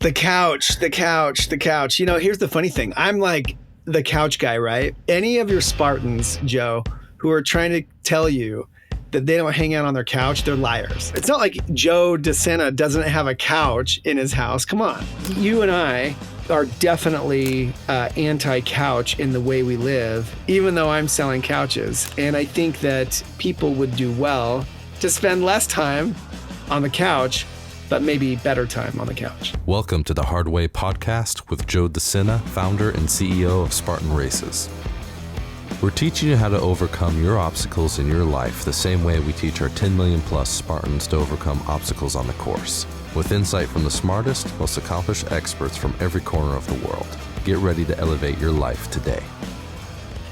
The couch. Here's the funny thing. I'm like the couch guy, right? Any of your Spartans, Joe, who are trying to tell you that they don't hang out on their couch, they're liars. It's not like Joe Sena doesn't have a couch in his house. Come on. You and I are definitely anti-couch in the way we live, even though I'm selling couches. And I think that people would do well to spend less time on the couch, but maybe better time on the couch. Welcome to the Hard Way podcast with Joe Sena, founder and CEO of Spartan Races. We're teaching you how to overcome your obstacles in your life the same way we teach our 10 million plus Spartans to overcome obstacles on the course, with insight from the smartest, most accomplished experts from every corner of the world. Get ready to elevate your life today.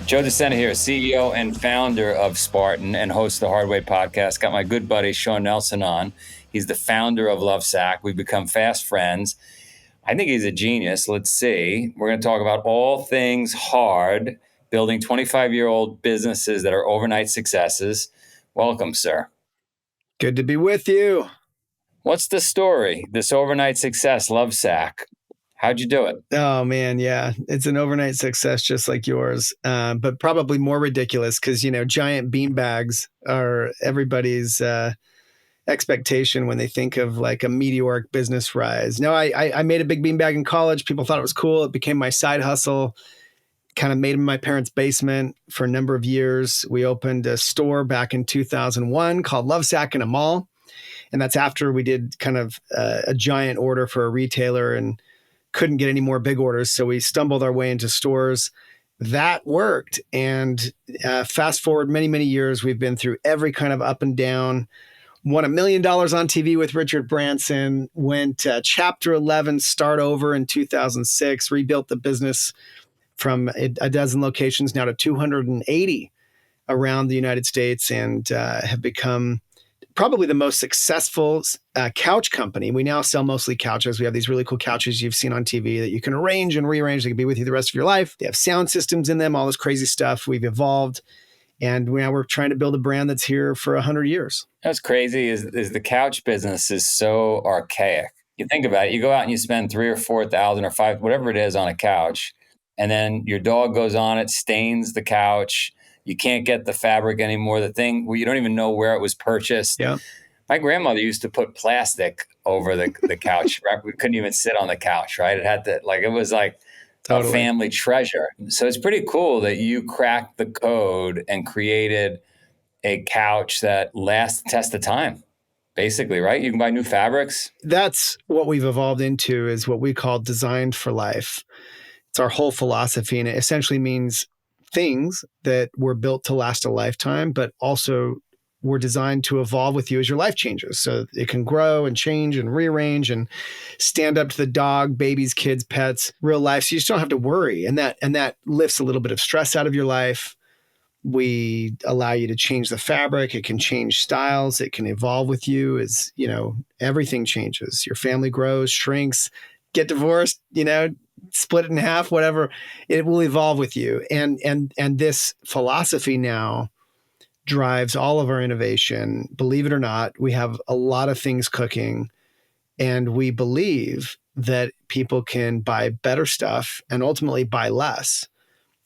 Joe Sena here, CEO and founder of Spartan and host of the Hard Way podcast. Got my good buddy Shawn Nelson on. He's the founder of Lovesac. We've become fast friends. I think he's a genius. Let's see. We're going to talk about all things hard, building 25-year-old businesses that are overnight successes. Welcome, sir. Good to be with you. What's the story? This overnight success, Lovesac. How'd you do it? Oh, man. Yeah. It's an overnight success just like yours, but probably more ridiculous because, giant beanbags are everybody's expectation when they think of like a meteoric business rise. No, I made a big beanbag in college. People thought it was cool. It became my side hustle. Kind of made it in my parents' basement for a number of years. We opened a store back in 2001 called Lovesac in a mall. And that's after we did kind of a giant order for a retailer and couldn't get any more big orders. So we stumbled our way into stores. That worked. And fast forward many, many years, we've been through every kind of up and down. Won $1 million on TV with Richard Branson, went Chapter 11, start over in 2006, rebuilt the business from a dozen locations now to 280 around the United States, and have become probably the most successful couch company. We now sell mostly couches. We have these really cool couches you've seen on TV that you can arrange and rearrange. They can be with you the rest of your life. They have sound systems in them, all this crazy stuff. We've evolved. And now we're trying to build a brand that's here for 100 years. What's crazy is the couch business is so archaic. You think about it, you go out and you spend $3,000 or $4,000 or $5,000, whatever it is on a couch, and then your dog goes on it, stains the couch. You can't get the fabric anymore. The thing where you don't even know where it was purchased. Yeah. My grandmother used to put plastic over the couch. Right? We couldn't even sit on the couch, right? It had to, it was like totally. A family treasure. So it's pretty cool that you cracked the code and created a couch that lasts the test of time, basically, right? You can buy new fabrics. That's what we've evolved into, is what we call designed for life. It's our whole philosophy, and it essentially means things that were built to last a lifetime, but also were designed to evolve with you as your life changes. So it can grow and change and rearrange and stand up to the dog, babies, kids, pets, real life. So you just don't have to worry. And that lifts a little bit of stress out of your life. We allow you to change the fabric. It can change styles. It can evolve with you as, everything changes. Your family grows, shrinks, get divorced, split it in half, whatever. It will evolve with you. And this philosophy now drives all of our innovation. Believe it or not, we have a lot of things cooking, and we believe that people can buy better stuff and ultimately buy less.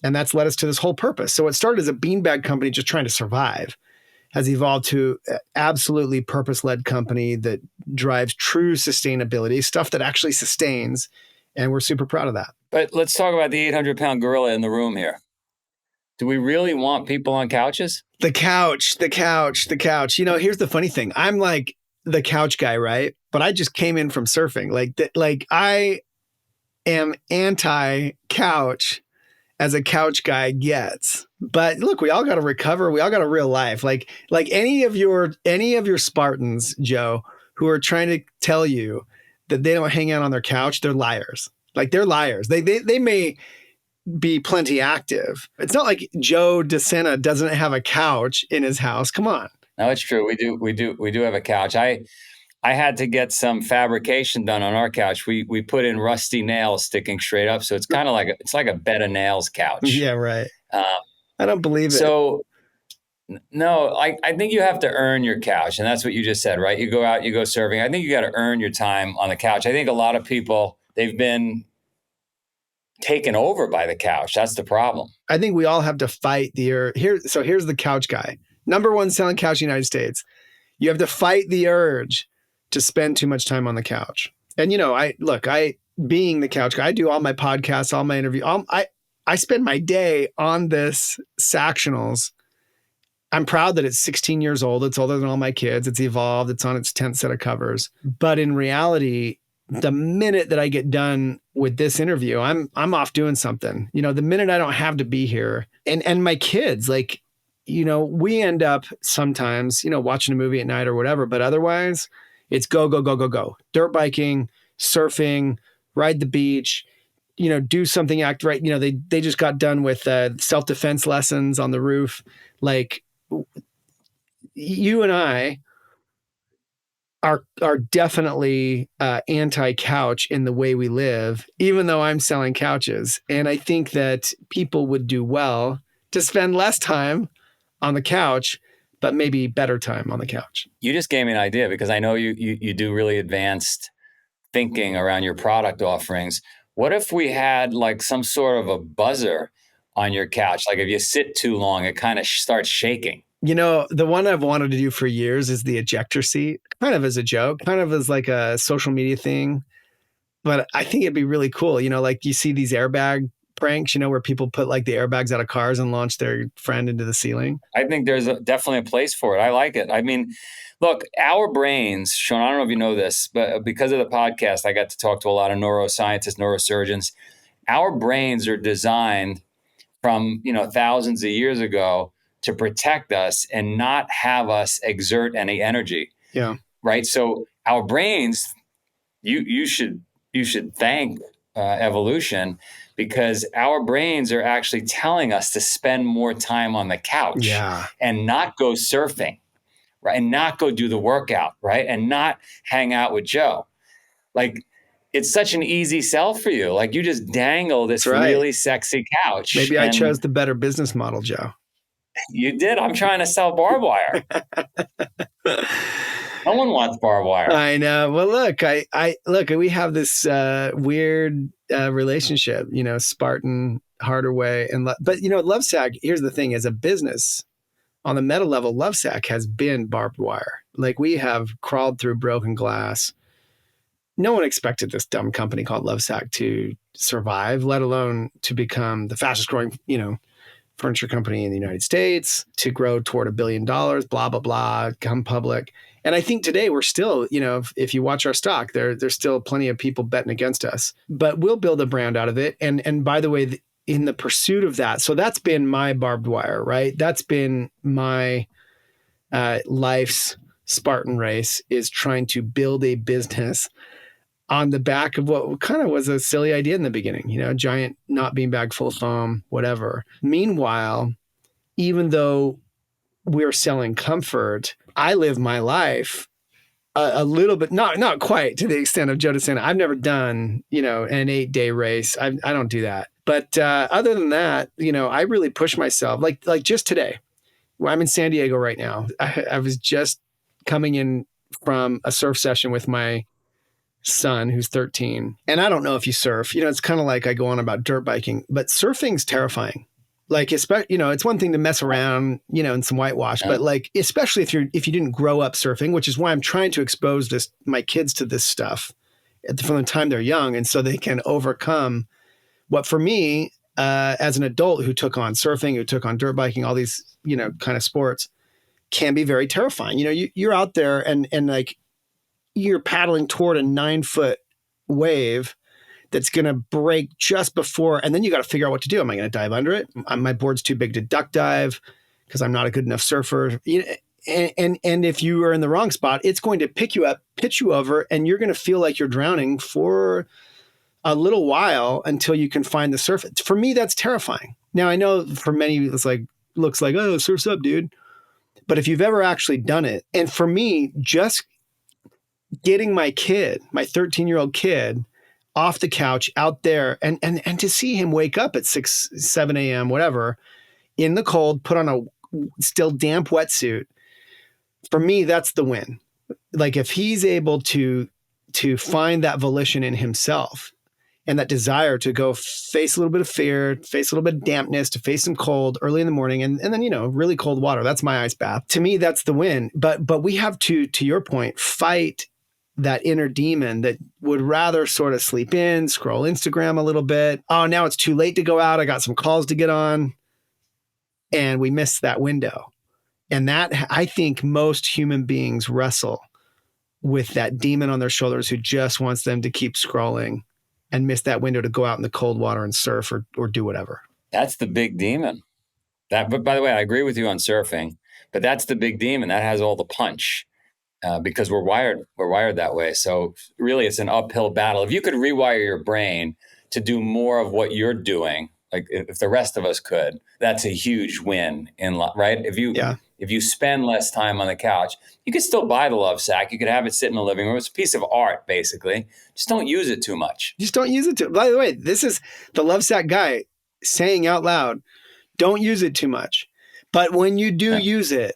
And that's led us to this whole purpose. So it started as a beanbag company just trying to survive, has evolved to an absolutely purpose-led company that drives true sustainability, stuff that actually sustains. And we're super proud of that. But let's talk about the 800-pound gorilla in the room here. Do we really want people on couches? The couch. Here's the funny thing. I'm like the couch guy, right? But I just came in from surfing. Like I am anti-couch as a couch guy gets. But look, we all got to recover. We all got a real life. Like any of your Spartans, Joe, who are trying to tell you that they don't hang out on their couch, they're liars. Like they're liars. They may be plenty active. It's not like Joe Sena doesn't have a couch in his house. Come on. No, it's true. We do have a couch. I had to get some fabrication done on our couch. We put in rusty nails sticking straight up, so it's kind of like a bed of nails couch. Yeah, right. I don't believe it. So no, I think you have to earn your couch, and that's what you just said, right? You go out, you go surfing. I think you got to earn your time on the couch. I think a lot of people they've been taken over by the couch. That's the problem. I think we all have to fight the urge. So here's the couch guy. Number one selling couch in the United States. You have to fight the urge to spend too much time on the couch. And, I being the couch guy, I do all my podcasts, all my interviews. I spend my day on this Sactionals. I'm proud that it's 16 years old. It's older than all my kids. It's evolved. It's on its 10th set of covers. But in reality, the minute that I get done with this interview, I'm off doing something. The minute I don't have to be here, and my kids, we end up sometimes, watching a movie at night or whatever, but otherwise it's go, go, go, go, go. Dirt biking, surfing, ride the beach, do something, act right. They just got done with self-defense lessons on the roof. Like, you and I are definitely anti-couch in the way we live, even though I'm selling couches. And I think that people would do well to spend less time on the couch, but maybe better time on the couch. You just gave me an idea, because I know you do really advanced thinking around your product offerings. What if we had like some sort of a buzzer on your couch? Like if you sit too long, it kind of starts shaking. The one I've wanted to do for years is the ejector seat, kind of as a joke, kind of as like a social media thing. But I think it'd be really cool. Like you see these airbag pranks, where people put like the airbags out of cars and launch their friend into the ceiling. I think there's definitely a place for it. I like it. I mean, look, our brains, Shawn, I don't know if you know this, but because of the podcast, I got to talk to a lot of neuroscientists, neurosurgeons. Our brains are designed from, thousands of years ago to protect us and not have us exert any energy. Yeah. Right. So our brains, you should thank evolution, because our brains are actually telling us to spend more time on the couch and not go surfing, right? And not go do the workout, right? And not hang out with Joe. Like, it's such an easy sell for you. Like, you just dangle this really sexy couch. Maybe I chose the better business model, Joe. You did. I'm trying to sell barbed wire. No one wants barbed wire. I know. Well, look, we have this weird relationship, Spartan, harder way. But Lovesac, here's the thing, as a business, on the meta level, Lovesac has been barbed wire. Like, we have crawled through broken glass. No one expected this dumb company called Lovesac to survive, let alone to become the fastest growing, furniture company in the United States, to grow toward $1 billion, blah, blah, blah, come public. And I think today we're still, if you watch our stock, there's still plenty of people betting against us, but we'll build a brand out of it. And by the way, in the pursuit of that, so that's been my barbed wire, right? That's been my life's Spartan race, is trying to build a business on the back of what kind of was a silly idea in the beginning, giant not beanbag full of foam, whatever. Meanwhile, even though we're selling comfort, I live my life a little bit, not quite to the extent of Joe DeSena. I've never done, an 8-day race. I don't do that. But other than that, I really push myself. Like just today, I'm in San Diego right now. I was just coming in from a surf session with my son, who's 13. And I don't know if you surf, it's kind of like I go on about dirt biking, but surfing's terrifying. Like, it's one thing to mess around, in some whitewash, but like, especially if you didn't grow up surfing, which is why I'm trying to expose my kids to this stuff from the time they're young. And so they can overcome what, for me, as an adult who took on surfing, who took on dirt biking, all these, kind of sports, can be very terrifying. You're out there and like, you're paddling toward a 9-foot wave that's going to break just before, and then you got to figure out what to do. Am I going to dive under it? My board's too big to duck dive because I'm not a good enough surfer. And if you are in the wrong spot, it's going to pick you up, pitch you over, and you're going to feel like you're drowning for a little while until you can find the surface. For me, that's terrifying. Now, I know for many, it's like, looks like, oh, surf's up, dude. But if you've ever actually done it, and for me, just getting my 13-year-old kid off the couch out there and to see him wake up at 6, 7 a.m., whatever, in the cold, put on a still damp wetsuit. For me, that's the win. Like, if he's able to find that volition in himself, and that desire to go face a little bit of fear, face a little bit of dampness, to face some cold early in the morning, and then, really cold water. That's my ice bath. To me, that's the win. But we have to your point, fight that inner demon that would rather sort of sleep in, scroll Instagram a little bit. Oh, now it's too late to go out. I got some calls to get on. And we miss that window. And that, I think most human beings wrestle with that demon on their shoulders who just wants them to keep scrolling and miss that window to go out in the cold water and surf or do whatever. That's the big demon. But by the way, I agree with you on surfing, but that's the big demon. That has all the punch because we're wired that way. So really it's an uphill battle. If you could rewire your brain to do more of what you're doing, like if the rest of us could, that's a huge win in life, right? If you spend less time on the couch, you could still buy the Lovesac. You could have it sit in the living room. It's a piece of art, basically. Just don't use it too much. Just don't use it by the way, this is the Lovesac guy saying out loud, don't use it too much. But when you do use it,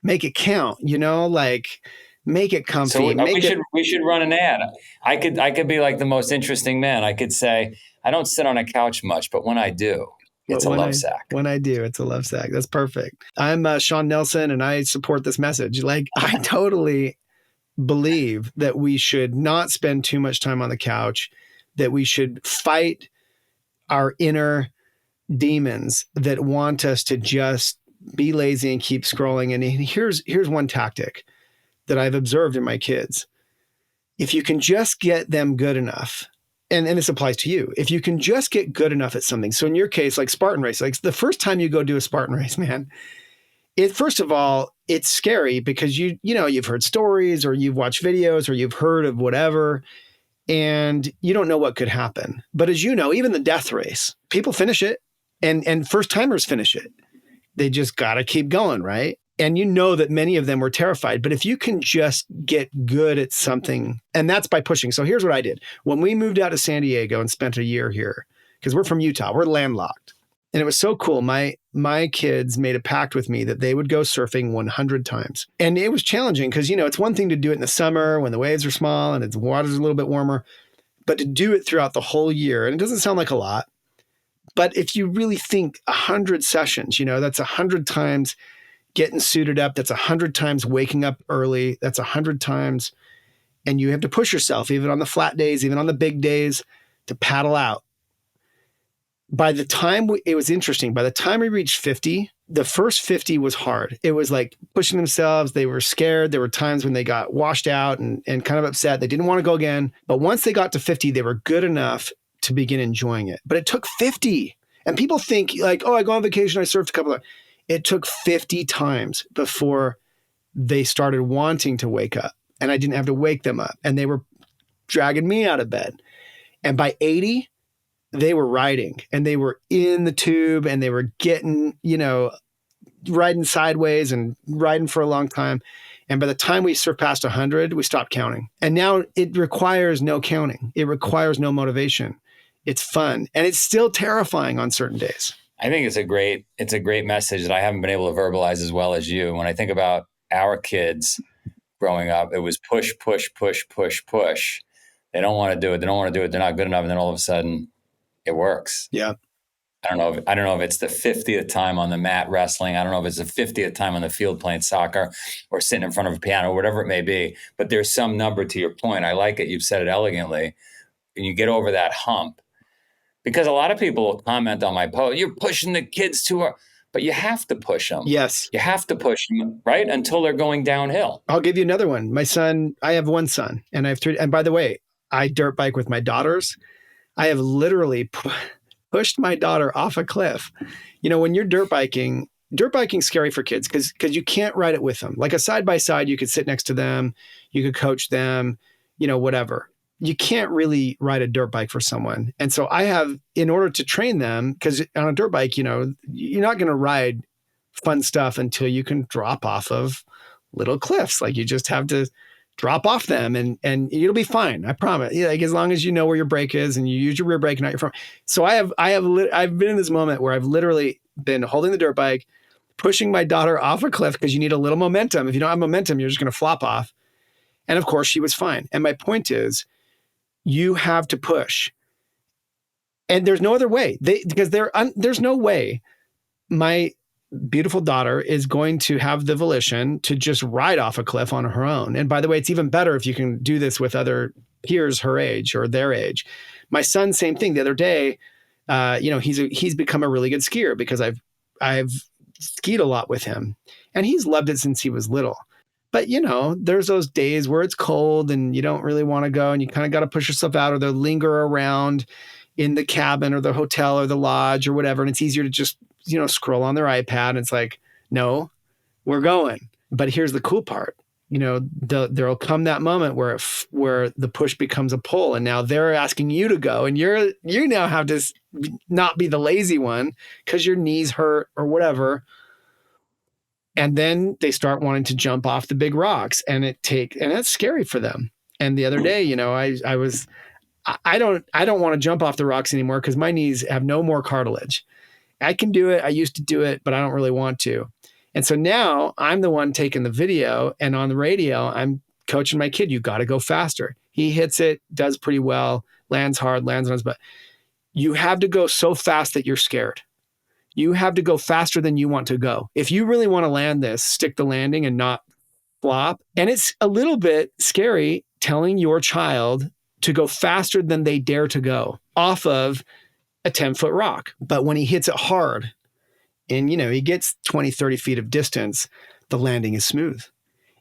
make it count, make it comfy. So we should run an ad. I could be like the most interesting man. I could say, I don't sit on a couch much, but when I do, it's a Lovesac. When I do, it's a Lovesac. That's perfect. I'm Shawn Nelson, and I support this message. I totally believe that we should not spend too much time on the couch, that we should fight our inner demons that want us to just be lazy and keep scrolling. And here's one tactic that I've observed in my kids. If you can just get them good enough, and this applies to you, if you can just get good enough at something. So in your case, like Spartan race, like the first time you go do a Spartan race, man, first of all, it's scary because you've heard stories or you've watched videos or you've heard of whatever, and you don't know what could happen. But as you know, even the death race, people finish it and first timers finish it. They just got to keep going, right? And you know that many of them were terrified. But if you can just get good at something, and that's by pushing. So here's what I did. When we moved out to San Diego and spent a year here, because we're from Utah, we're landlocked. And it was so cool. My kids made a pact with me that they would go surfing 100 times. And it was challenging because, it's one thing to do it in the summer when the waves are small and the water's a little bit warmer, but to do it throughout the whole year, and it doesn't sound like a lot, but if you really think 100 sessions, that's 100 times getting suited up. That's 100 times waking up early. That's 100 times. And you have to push yourself, even on the flat days, even on the big days, to paddle out. By the time it was interesting, by the time we reached 50, the first 50 was hard. It was like pushing themselves. They were scared. There were times when they got washed out and kind of upset. They didn't want to go again. But once they got to 50, they were good enough to begin enjoying it. But it took 50. And people think like, oh, I go on vacation, I surfed a couple of. It took 50 times before they started wanting to wake up, and I didn't have to wake them up, and they were dragging me out of bed. And by 80, they were riding, and they were in the tube, and they were getting, riding sideways and riding for a long time. And by the time we surpassed 100, we stopped counting. And now it requires no counting. It requires no motivation. It's fun, and it's still terrifying on certain days. I think it's a great message that I haven't been able to verbalize as well as you. When I think about our kids growing up, it was push, push, push, push, push. They don't want to do it. They don't want to do it. They're not good enough. And then all of a sudden it works. Yeah. I don't know if it's the 50th time on the mat wrestling. I don't know if it's the 50th time on the field playing soccer or sitting in front of a piano, whatever it may be. But there's some number to your point. I like it. You've said it elegantly. And you get over that hump. Because a lot of people will comment on my post, you're pushing the kids too hard, but you have to push them. Yes. You have to push them, right? Until they're going downhill. I'll give you another one. My son, I have one son and I have three. And by the way, I dirt bike with my daughters. I have literally pushed my daughter off a cliff. When you're dirt biking's scary for kids because you can't ride it with them. Like a side-by-side, you could sit next to them, you could coach them, whatever. You can't really ride a dirt bike for someone. And so I have, in order to train them, because on a dirt bike, you're not going to ride fun stuff until you can drop off of little cliffs. Like you just have to drop off them and it'll be fine. I promise. Like as long as you know where your brake is and you use your rear brake and not your front. So I've been in this moment where I've literally been holding the dirt bike, pushing my daughter off a cliff because you need a little momentum. If you don't have momentum, you're just going to flop off. And of course she was fine. And my point is, you have to push. And there's no other way. Because there's no way my beautiful daughter is going to have the volition to just ride off a cliff on her own. And by the way, it's even better if you can do this with other peers her age or their age. My son, same thing. The other day, he's become a really good skier because I've skied a lot with him, and he's loved it since he was little. But there's those days where it's cold and you don't really want to go, and you kind of got to push yourself out, or they'll linger around in the cabin or the hotel or the lodge or whatever. And it's easier to just, scroll on their iPad. And it's like, no, we're going. But here's the cool part. There'll come that moment where the push becomes a pull, and now they're asking you to go, and you now have to not be the lazy one because your knees hurt or whatever. And then they start wanting to jump off the big rocks, and that's scary for them. And the other day, I don't want to jump off the rocks anymore because my knees have no more cartilage. I can do it. I used to do it, but I don't really want to. And so now I'm the one taking the video, and on the radio, I'm coaching my kid. You got to go faster. He hits it, does pretty well, lands hard, lands on his butt. You have to go so fast that you're scared. You have to go faster than you want to go. If you really want to land this, stick the landing and not flop. And it's a little bit scary telling your child to go faster than they dare to go off of a 10-foot rock. But when he hits it hard and, he gets 20, 30 feet of distance, the landing is smooth.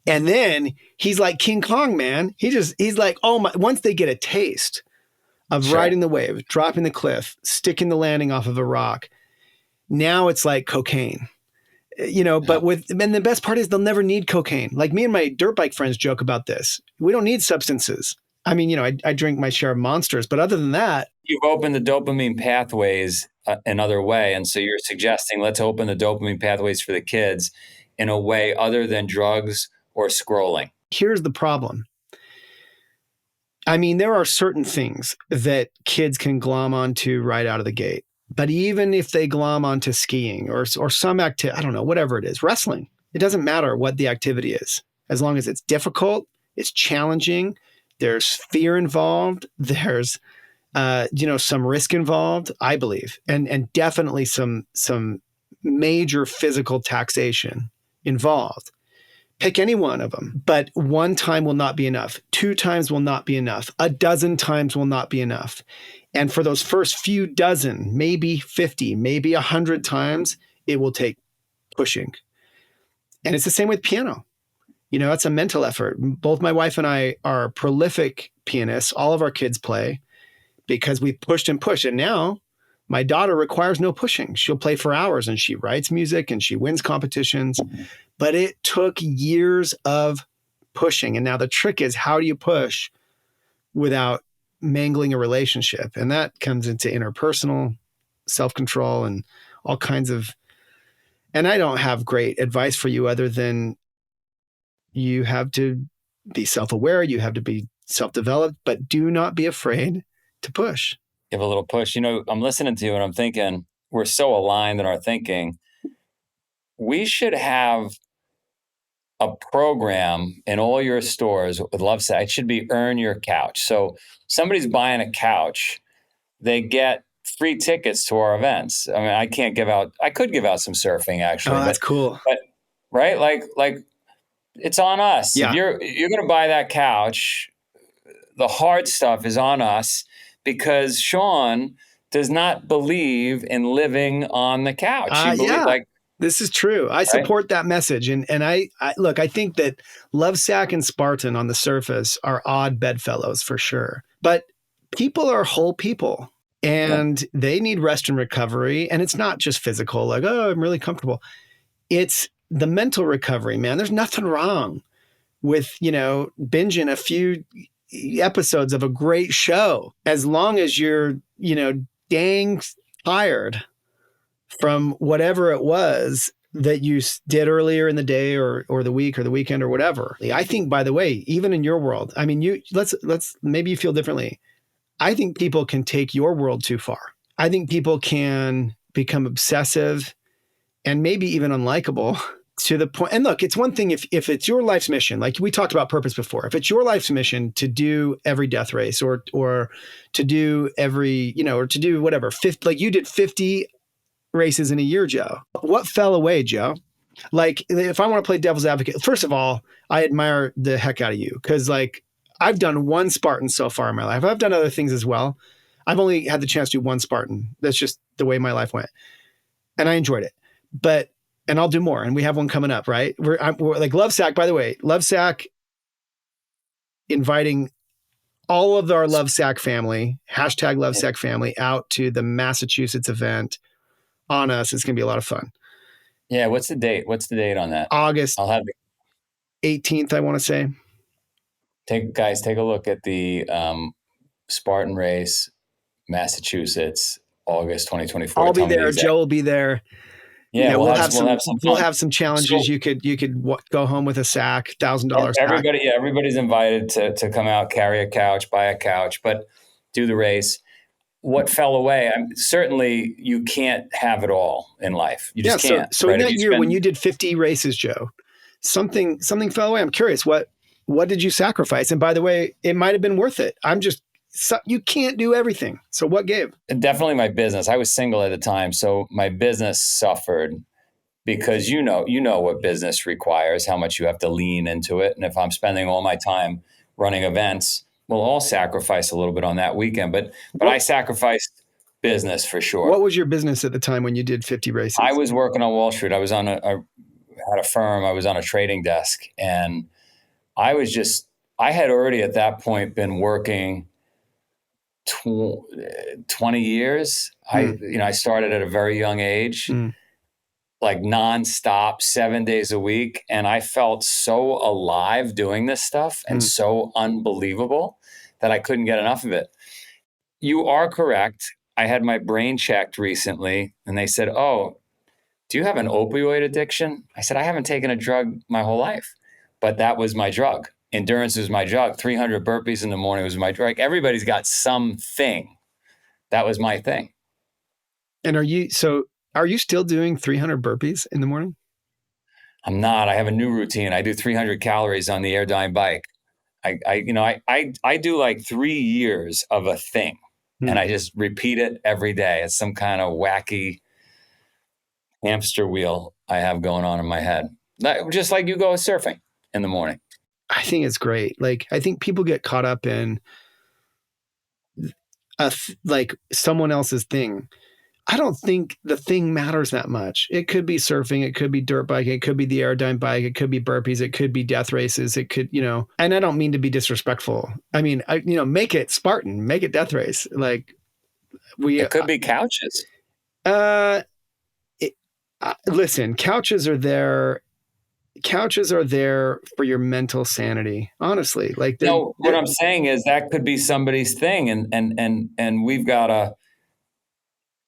And then he's like King Kong, man. He's like, oh my, once they get a taste of riding the wave, dropping the cliff, sticking the landing off of a rock, now it's like cocaine. But and the best part is they'll never need cocaine. Like me and my dirt bike friends joke about this. We don't need substances. I mean, I drink my share of Monsters, but other than that. You've opened the dopamine pathways another way. And so you're suggesting let's open the dopamine pathways for the kids in a way other than drugs or scrolling. Here's the problem. I mean, there are certain things that kids can glom onto right out of the gate. But even if they glom onto skiing or some activity, I don't know, whatever it is, wrestling, it doesn't matter what the activity is. As long as it's difficult, it's challenging, there's fear involved, there's, some risk involved, I believe, and definitely some major physical taxation involved. Pick any one of them, but one time will not be enough. 2 times will not be enough. 12 times will not be enough. And for those first few dozen, maybe 50, maybe 100 times, it will take pushing. And it's the same with piano. It's a mental effort. Both my wife and I are prolific pianists. All of our kids play because we pushed and pushed. And now my daughter requires no pushing. She'll play for hours and she writes music and she wins competitions. But it took years of pushing. And now the trick is, how do you push without mangling a relationship? And that comes into interpersonal self-control and all kinds of, and I don't have great advice for you other than you have to be self-aware, you have to be self-developed, but do not be afraid to push. Give a little push. I'm listening to you and I'm thinking, we're so aligned in our thinking. We should have a program in all your stores with Lovesac. It should be earn your couch. So somebody's buying a couch, they get free tickets to our events. I mean, I could give out some surfing actually. Oh, that's cool. But right? Like it's on us. Yeah. If you're going to buy that couch, the hard stuff is on us because Shawn does not believe in living on the couch. This is true. I support that message. And I look, I think that Lovesac and Spartan on the surface are odd bedfellows for sure. But people are whole people and they need rest and recovery. And it's not just physical, like, oh, I'm really comfortable. It's the mental recovery, man. There's nothing wrong with, binging a few episodes of a great show as long as you're, dang tired from whatever it was that you did earlier in the day or the week or the weekend or whatever. I think, by the way, even in your world, I mean, let's maybe you feel differently. I think people can take your world too far. I think people can become obsessive and maybe even unlikable to the point. And look, it's one thing if it's your life's mission, like we talked about purpose before, if it's your life's mission to do every death race or to do every, or to do whatever, 50, like you did 50 races in a year, Joe. What fell away, Joe? Like, if I want to play devil's advocate, first of all, I admire the heck out of you because, like, I've done one Spartan so far in my life. I've done other things as well. I've only had the chance to do one Spartan. That's just the way my life went. And I enjoyed it. And I'll do more. And we have one coming up, right? We're like Lovesac, by the way, Lovesac inviting all of our Lovesac family, hashtag Lovesac family, out to the Massachusetts event on us. It's going to be a lot of fun. Yeah. What's the date? What's the date on that? August I'll have 18th, I want to say. take a look at the Spartan race, Massachusetts, August 2024. I'll be there. Joe will be there. Yeah, we'll have some challenges. So, you could go home with a sack, $1,000. Everybody's invited to come out, carry a couch, buy a couch, but do the race. What fell away? Certainly, you can't have it all in life. You just can't. So in that year, when you did 50 races, Joe, something fell away. I'm curious, what did you sacrifice? And by the way, it might have been worth it. You can't do everything. So what gave? Definitely my business. I was single at the time, so my business suffered because you know what business requires, how much you have to lean into it. And if I'm spending all my time running events, we'll all sacrifice a little bit on that weekend. But I sacrificed business for sure. What was your business at the time when you did 50 races? I was working on Wall Street. I was I had a firm. I was on a trading desk, and I had already at that point been working 20 years. I started at a very young age, like nonstop, 7 days a week. And I felt so alive doing this stuff and so unbelievable that I couldn't get enough of it. You are correct. I had my brain checked recently and they said, "Oh, do you have an opioid addiction?" I said, "I haven't taken a drug my whole life," but that was my drug. Endurance was my drug. 300 burpees in the morning was my drug. Everybody's got something. That was my thing. And are you still doing 300 burpees in the morning? I'm not. I have a new routine. I do 300 calories on the Airdyne bike. I do like 3 years of a thing and I just repeat it every day. It's some kind of wacky hamster wheel I have going on in my head. Just like you go surfing in the morning. I think it's great. Like, I think people get caught up in like someone else's thing. I don't think the thing matters that much. It could be surfing. It could be dirt biking. It could be the Airdyne bike. It could be burpees. It could be death races. It could, and I don't mean to be disrespectful. I mean, make it Spartan, make it death race. Like it could be couches. Listen, couches are there. Couches are there for your mental sanity, honestly. Like, what I'm saying is that could be somebody's thing, and we've got to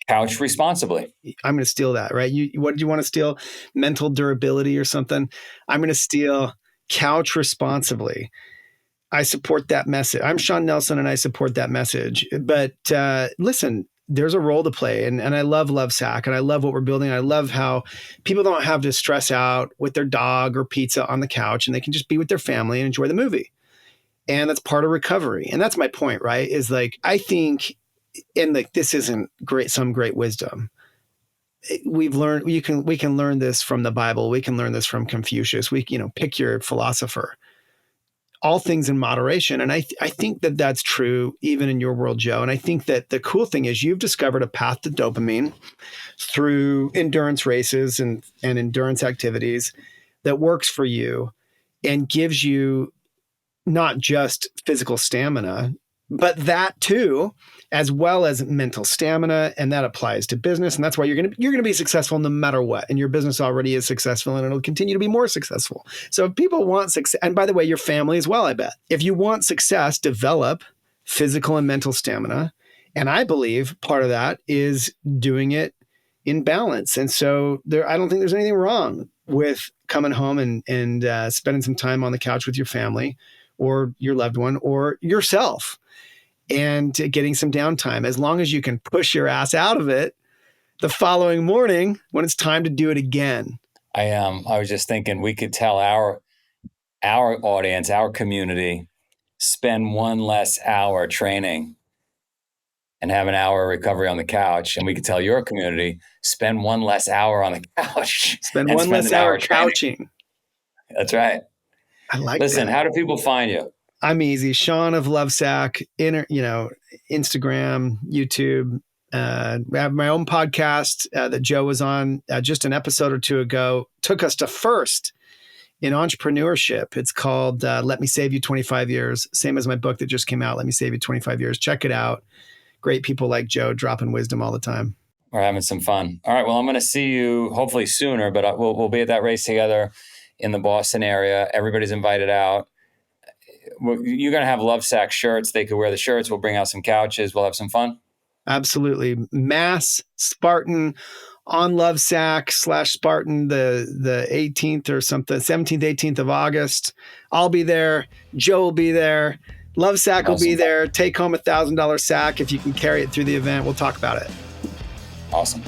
couch responsibly. I'm going to steal that, right? What did you want to steal? Mental durability or something? I'm going to steal couch responsibly. I support that message. I'm Shawn Nelson, and I support that message. But listen. There's a role to play. And I love Lovesac and I love what we're building. I love how people don't have to stress out with their dog or pizza on the couch and they can just be with their family and enjoy the movie. And that's part of recovery. And that's my point, right? Is like, I think, and like, this isn't some great wisdom. We've learned, we can learn this from the Bible. We can learn this from Confucius. Pick your philosopher. All things in moderation. And I think that that's true even in your world, Joe. And I think that the cool thing is you've discovered a path to dopamine through endurance races and endurance activities that works for you and gives you not just physical stamina, but that too, as well as mental stamina. And that applies to business. And that's why you're going to be successful no matter what. And your business already is successful and it'll continue to be more successful. So if people want success, and by the way, your family as well, I bet. If you want success, develop physical and mental stamina. And I believe part of that is doing it in balance. And so I don't think there's anything wrong with coming home and spending some time on the couch with your family or your loved one or yourself. And getting some downtime, as long as you can push your ass out of it the following morning when it's time to do it again. I was just thinking we could tell our audience, our community, spend one less hour training and have an hour recovery on the couch. And we could tell your community, spend one less hour on the couch Spend and one spend less an hour hour training. couching. That's right. I like Listen, that. how do people find you? I'm easy. Shawn of Lovesac, Instagram, YouTube. I have my own podcast that Joe was on just an episode or two ago. Took us to first in entrepreneurship. It's called Let Me Save You 25 Years. Same as my book that just came out, Let Me Save You 25 Years. Check it out. Great people like Joe dropping wisdom all the time. We're having some fun. All right. Well, I'm going to see you hopefully sooner, but we'll be at that race together in the Boston area. Everybody's invited out. You're going to have Lovesac shirts. They could wear the shirts. We'll bring out some couches. We'll have some fun. Absolutely. Mass Spartan on Lovesac/Spartan the 18th or something, 17th, 18th of August. I'll be there. Joe will be there. Lovesac will be there. Take home $1,000 sack if you can carry it through the event. We'll talk about it. Awesome.